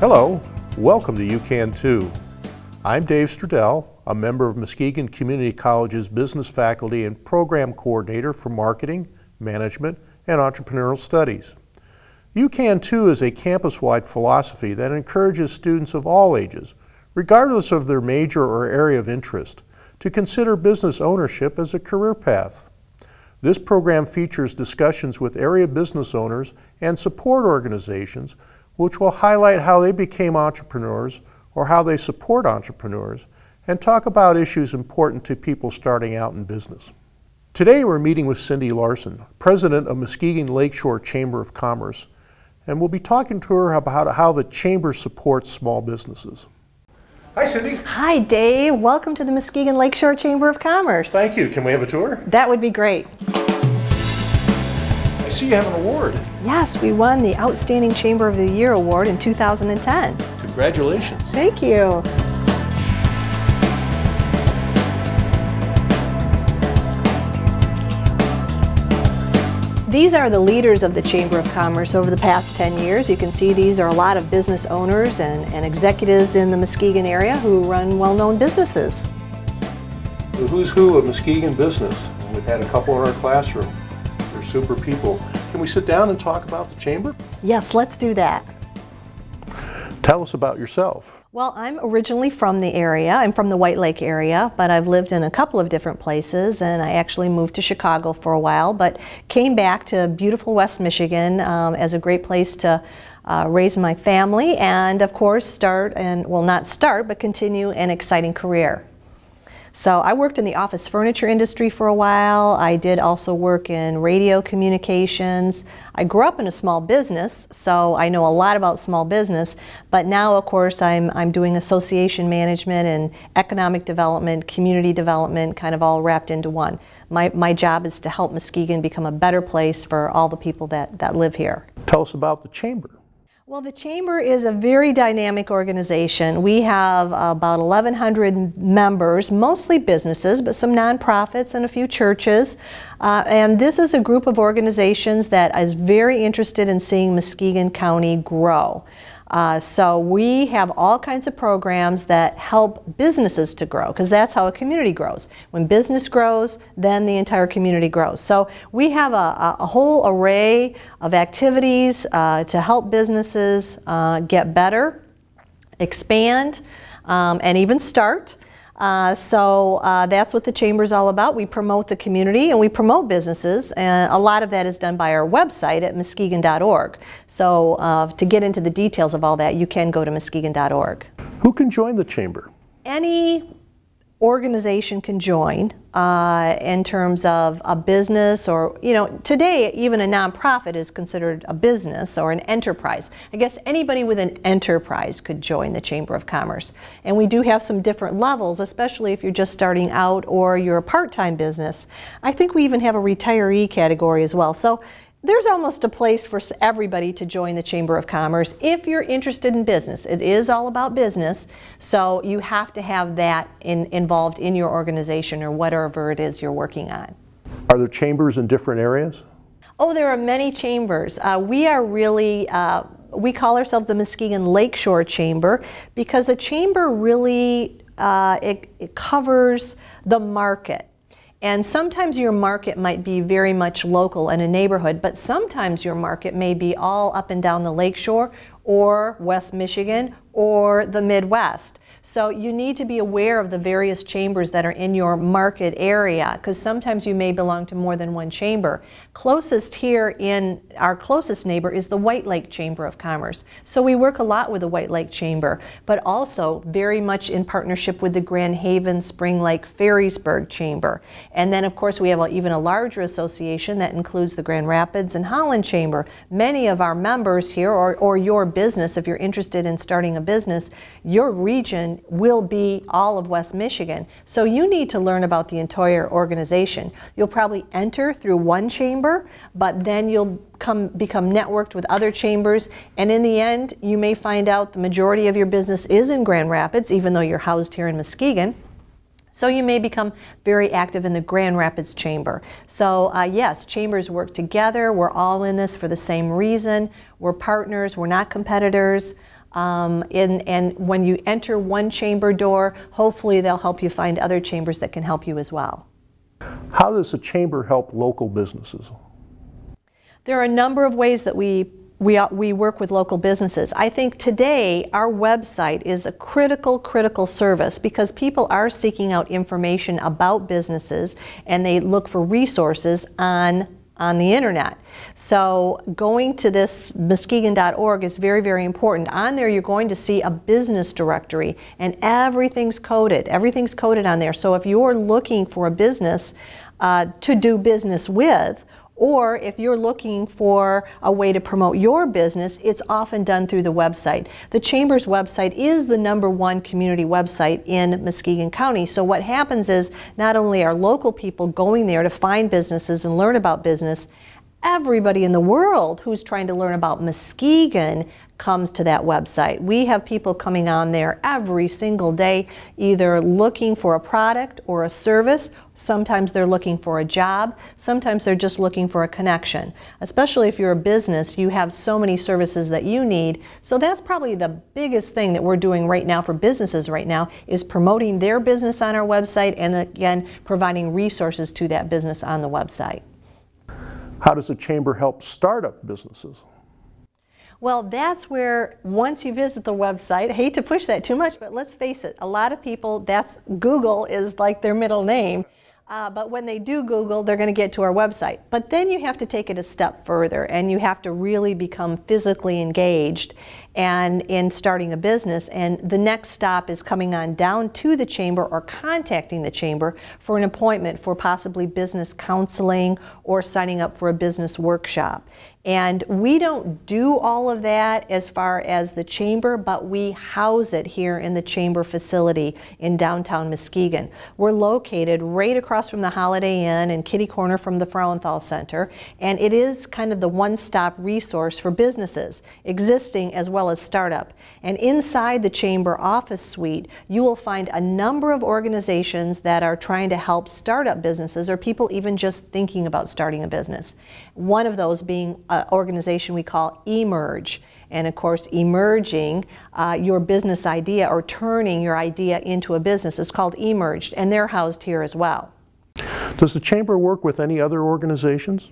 Hello, welcome to UCan2. I'm Dave Stradell, a member of Muskegon Community College's business faculty and program coordinator for marketing, management, and entrepreneurial studies. UCan2 is a campus-wide philosophy that encourages students of all ages, regardless of their major or area of interest, to consider business ownership as a career path. This program features discussions with area business owners and support organizations which will highlight how they became entrepreneurs or how they support entrepreneurs and talk about issues important to people starting out in business. Today we're meeting with Cindy Larson, president of Muskegon+Lakeshore+Chamber, and we'll be talking to her about how the Chamber supports small businesses. Hi Cindy. Hi Dave, welcome to the Muskegon Lakeshore Chamber of Commerce. Thank you. Can we have a tour? That would be great. I see you have an award. Yes, we won the Outstanding Chamber of the Year Award in 2010. Congratulations. Thank you. These are the leaders of the Chamber of Commerce over the past 10 years. You can see these are a lot of business owners and executives in the Muskegon area who run well-known businesses. The who's who of Muskegon business. We've had a couple in our classroom. They're super people. Can we sit down and talk about the Chamber? Yes, let's do that. Tell us about yourself. Well, I'm originally from the area. I'm from the White Lake area, but I've lived in a couple of different places, and I actually moved to Chicago for a while, but came back to beautiful West Michigan as a great place to raise my family and, of course, continue an exciting career. So I worked in the office furniture industry for a while. I did also work in radio communications. I grew up in a small business, so I know a lot about small business, but now of course I'm doing association management and economic development, community development, kind of all wrapped into one. My job is to help Muskegon become a better place for all the people that live here. Tell us about the Chamber. Well, the Chamber is a very dynamic organization. We have about 1,100 members, mostly businesses, but some nonprofits and a few churches. And this is a group of organizations that is very interested in seeing Muskegon County grow. So we have all kinds of programs that help businesses to grow, because that's how a community grows. When business grows, then the entire community grows. So we have a whole array of activities to help businesses get better, expand, and even start. So that's what the Chamber is all about. We promote the community and we promote businesses, and a lot of that is done by our website at Muskegon.org. So to get into the details of all that, you can go to Muskegon.org. Who can join the Chamber? Any organization can join in terms of a business, or today even a nonprofit is considered a business or an enterprise. I guess anybody with an enterprise could join the Chamber of Commerce, and we do have some different levels, especially if you're just starting out or you're a part-time business. I think we even have a retiree category as well. So there's almost a place for everybody to join the Chamber of Commerce if you're interested in business. It is all about business, so you have to have that involved in your organization or whatever it is you're working on. Are there chambers in different areas? Oh, there are many chambers. We are really, we call ourselves the Muskegon Lakeshore Chamber because a chamber really, it covers the market. And sometimes your market might be very much local in a neighborhood, but sometimes your market may be all up and down the lakeshore or West Michigan or the Midwest. So you need to be aware of the various chambers that are in your market area, because sometimes you may belong to more than one chamber. Closest here in our closest neighbor is the White Lake Chamber of Commerce. So we work a lot with the White Lake Chamber, but also very much in partnership with the Grand Haven, Spring Lake, Ferrysburg Chamber. And then of course we have even a larger association that includes the Grand Rapids and Holland Chamber. Many of our members here, or your business, if you're interested in starting a business, your region will be all of West Michigan. So you need to learn about the entire organization. You'll probably enter through one chamber, but then you'll become networked with other chambers, and in the end you may find out the majority of your business is in Grand Rapids, even though you're housed here in Muskegon. So you may become very active in the Grand Rapids Chamber. So yes, chambers work together. We're all in this for the same reason. We're partners, we're not competitors. And when you enter one chamber door, hopefully they'll help you find other chambers that can help you as well. How does the chamber help local businesses? There are a number of ways that we work with local businesses. I think today our website is a critical service because people are seeking out information about businesses and they look for resources on the internet. So going to this Muskegon.org is very important. On there you're going to see a business directory and everything's coded. Everything's coded on there. So if you're looking for a business to do business with, or if you're looking for a way to promote your business, it's often done through the website. The Chamber's website is the #1 community website in Muskegon County. So what happens is not only are local people going there to find businesses and learn about business, everybody in the world who's trying to learn about Muskegon comes to that website. We have people coming on there every single day, either looking for a product or a service. Sometimes they're looking for a job. Sometimes they're just looking for a connection. Especially if you're a business, you have so many services that you need. So that's probably the biggest thing that we're doing right now for businesses right now is promoting their business on our website and again, providing resources to that business on the website. How does the chamber help startup businesses? Well, that's where once you visit the website, I hate to push that too much, but let's face it, a lot of people, Google is like their middle name. But when they do Google, they're going to get to our website. But then you have to take it a step further and you have to really become physically engaged and in starting a business. And the next stop is coming on down to the chamber or contacting the chamber for an appointment for possibly business counseling or signing up for a business workshop. And we don't do all of that as far as the chamber, but we house it here in the chamber facility in downtown Muskegon. We're located right across from the Holiday Inn and kitty corner from the Frauenthal Center, and it is kind of the one-stop resource for businesses, existing as well as startup. And inside the chamber office suite, you will find a number of organizations that are trying to help startup businesses or people even just thinking about starting a business. One of those being an organization we call Emerge. And of course, emerging your business idea or turning your idea into a business is called Emerged, and they're housed here as well. Does the chamber work with any other organizations?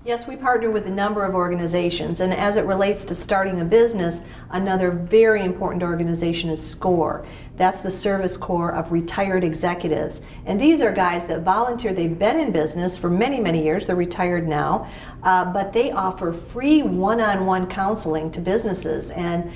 Yes, we partner with a number of organizations, and as it relates to starting a business, another very important organization is SCORE. That's the Service Corps of Retired Executives. And these are guys that volunteer. They've been in business for many years. They're retired now. But they offer free one-on-one counseling to businesses. And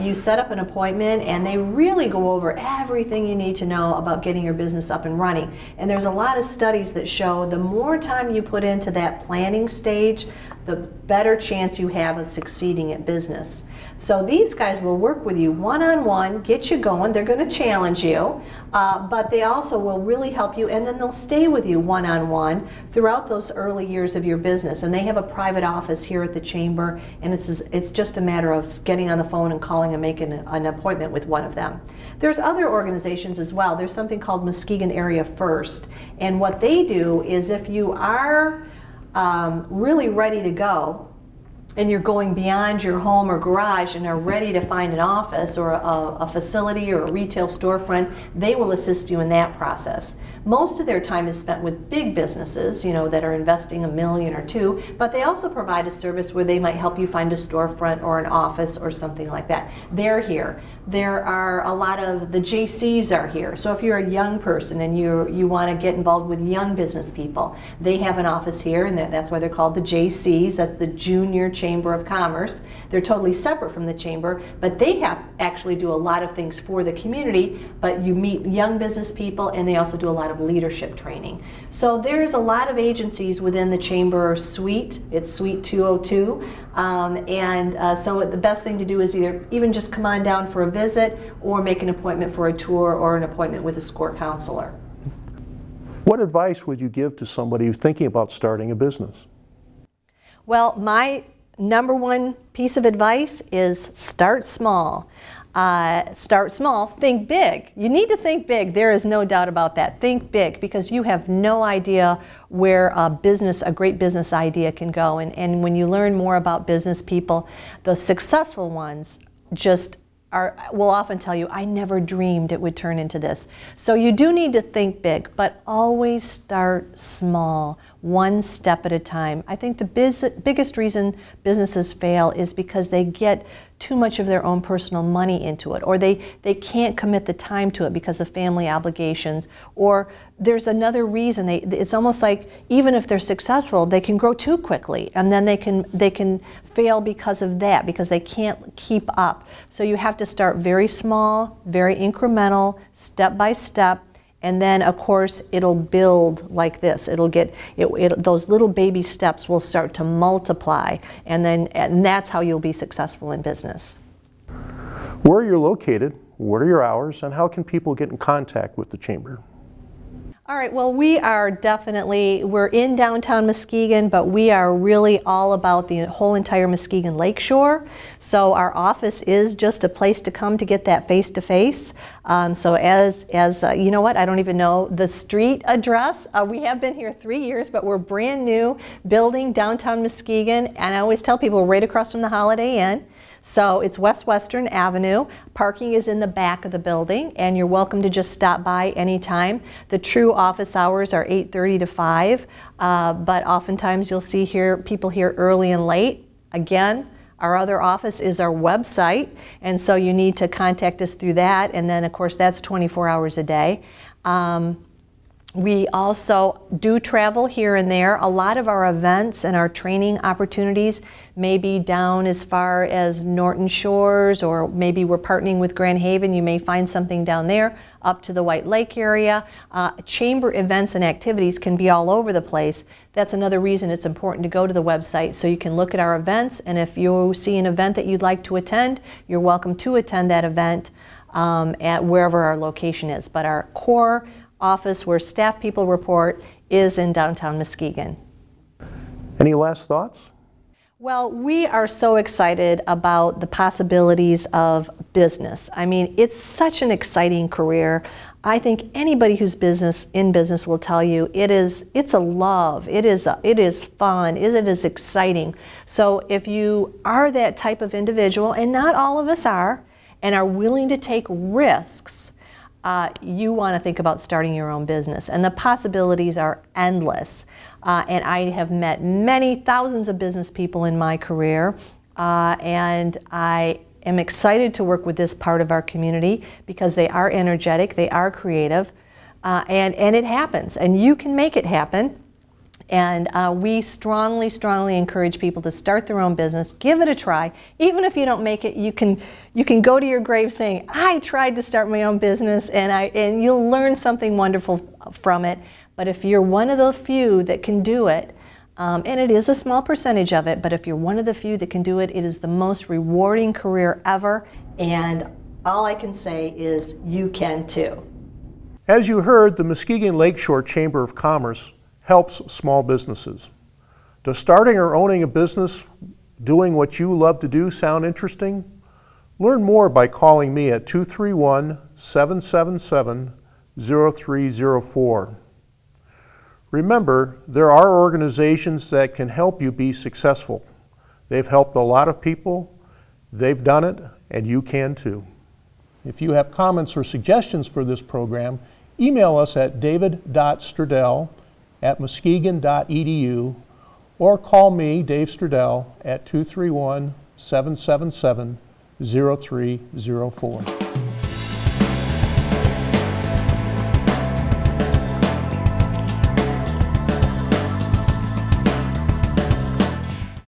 you set up an appointment and they really go over everything you need to know about getting your business up and running. And there's a lot of studies that show the more time you put into that planning stage, the better chance you have of succeeding at business. So these guys will work with you one-on-one, get you going. They're going to challenge you, but they also will really help you, and then they'll stay with you one-on-one throughout those early years of your business. And they have a private office here at the chamber, and it's just a matter of getting on the phone and calling and making an appointment with one of them. There's other organizations as well. There's something called Muskegon Area First, and what they do is if you are really ready to go and you're going beyond your home or garage and are ready to find an office or a facility or a retail storefront, they will assist you in that process. Most of their time is spent with big businesses, you know, that are investing $1 million or $2 million, but they also provide a service where they might help you find a storefront or an office or something like that. They're here. There are a lot of the JCs are here. So if you're a young person and you want to get involved with young business people, they have an office here, and that's why they're called the JCs. That's the Junior Chamber of Commerce. They're totally separate from the chamber, but they actually do a lot of things for the community, but you meet young business people, and they also do a lot of leadership training. So there's a lot of agencies within the chamber suite. It's Suite 202. So the best thing to do is either even just come on down for a visit or make an appointment for a tour or an appointment with a SCORE counselor. What advice would you give to somebody who's thinking about starting a business? Well, my #1 piece of advice is start small. Start small, think big. You need to think big. There is no doubt about that. Think big, because you have no idea where a great business idea can go. And when you learn more about business people, the successful ones just will often tell you, I never dreamed it would turn into this. So you do need to think big, but always start small, one step at a time. I think the biggest reason businesses fail is because they get too much of their own personal money into it, or they can't commit the time to it because of family obligations, or there's another reason. It's almost like even if they're successful, they can grow too quickly, and then they can fail because of that, because they can't keep up. So you have to start very small, very incremental, step by step, and then of course it'll build like this. Those little baby steps will start to multiply, and that's how you'll be successful in business. Where are you located? What are your hours? And how can people get in contact with the Chamber? All right, well, we're in downtown Muskegon, but we are really all about the whole entire Muskegon Lakeshore. So our office is just a place to come to get that face-to-face. So you know what, I don't even know the street address. We have been here 3 years, but we're brand new building downtown Muskegon, and I always tell people we're right across from the Holiday Inn. So it's West Western Avenue. Parking is in the back of the building, and you're welcome to just stop by anytime. The true office hours are 8:30 to 5, but oftentimes you'll see people here early and late. Again, our other office is our website, and so you need to contact us through that, and then of course that's 24 hours a day. We also do travel here and there. A lot of our events and our training opportunities may be down as far as Norton Shores, or maybe we're partnering with Grand Haven. You may find something down there, up to the White Lake area. Chamber events and activities can be all over the place. That's another reason it's important to go to the website so you can look at our events, and if you see an event that you'd like to attend, you're welcome to attend that event at wherever our location is. But our core office where staff people report is in downtown Muskegon. Any last thoughts? Well, we are so excited about the possibilities of business. I mean, it's such an exciting career. I think anybody who's in business will tell you it's a love, it is fun, it is exciting. So if you are that type of individual, and not all of us are, and are willing to take risks, you want to think about starting your own business, and the possibilities are endless. And I have met many thousands of business people in my career, and I am excited to work with this part of our community because they are energetic, they are creative, and it happens, and you can make it happen. And we strongly, strongly encourage people to start their own business, give it a try. Even if you don't make it, you can go to your grave saying, I tried to start my own business, and you'll learn something wonderful from it. But if you're one of the few that can do it, and it is a small percentage of it, but if you're one of the few that can do it, it is the most rewarding career ever. And all I can say is you can too. As you heard, the Muskegon Lakeshore Chamber of Commerce helps small businesses. Does starting or owning a business, doing what you love to do, sound interesting? Learn more by calling me at 231-777-0304. Remember, there are organizations that can help you be successful. They've helped a lot of people, they've done it, and you can too. If you have comments or suggestions for this program, email us at david.stradell@muskegon.edu, or call me, Dave Stradell, at 231-777-0304.